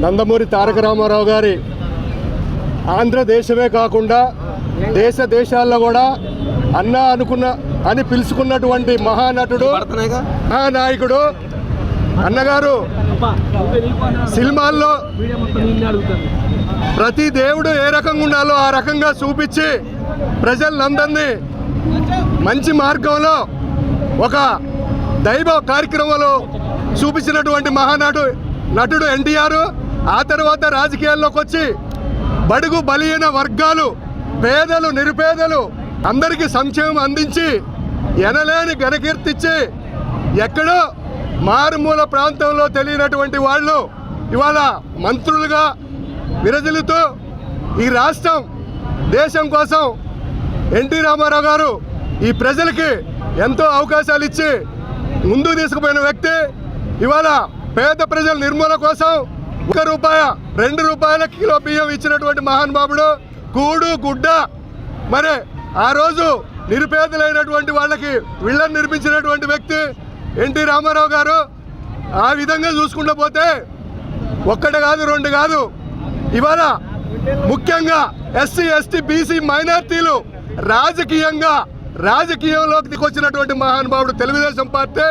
నందమూరి తారక రామారావు గారి ఆంధ్రదేశమే కాకుండా దేశాల్లో కూడా అన్న అని పిలుచుకున్నటువంటి మహానటుడు, మహానాయకుడు అన్నగారు. సినిమాల్లో ప్రతి దేవుడు ఏ రకంగా ఉండాలో ఆ రకంగా చూపించి ప్రజలందరినీ మంచి మార్గంలో ఒక దైవ కార్యక్రమంలో చూపించినటువంటి నటుడు ఎన్టీఆర్. ఆ తర్వాత రాజకీయాల్లోకి వచ్చి బడుగు బలహీన వర్గాలు, పేదలు, నిరుపేదలు అందరికీ సంక్షేమం అందించి ఎనలేని ఘనకీర్తిచ్చి ఎక్కడో మారుమూల ప్రాంతంలో తెలియనటువంటి వాళ్ళు ఇవాళ మంత్రులుగా విరజిల్లుతూ ఈ రాష్ట్రం దేశం కోసం ఎన్టీ రామారావు గారు ఈ ప్రజలకి ఎంతో అవకాశాలు ఇచ్చి ముందుకు తీసుకుపోయిన వ్యక్తి. ఇవాళ పేద ప్రజల నిర్మూలన కోసం ₹1, ₹2 కిలో బియ్యం ఇచ్చినటువంటి మహానుభావుడు. కూడు గుడ్డ మరి ఆ రోజు నిరుపేదలైనటువంటి వాళ్ళకి ఇళ్లను నిర్మించినటువంటి వ్యక్తి ఎన్టీ రామారావు గారు. ఆ విధంగా చూసుకుంటూ పోతే ఒక్కటి కాదు, 2 కాదు, ఇవాళ ముఖ్యంగా ఎస్సీ, ఎస్టీ, బీసీ మైనార్టీలు రాజకీయంలోకి దిగొచ్చినటువంటి మహానుభావుడు తెలుగుదేశం పార్టీ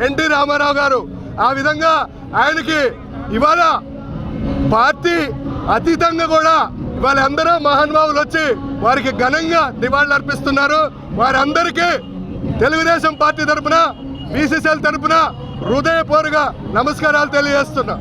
ఎన్టీ రామారావు గారు. ఆ విధంగా ఆయనకి ఇవాళ పార్టీ అతీతంగా కూడా ఇవాళ అందరూ మహానుభావులు వచ్చి వారికి ఘనంగా నివాళులు అర్పిస్తున్నారు. వారందరికీ తెలుగుదేశం పార్టీ తరఫున, బీసీసీఎల్ తరఫున హృదయపూర్వక నమస్కారాలు తెలియజేస్తున్నా.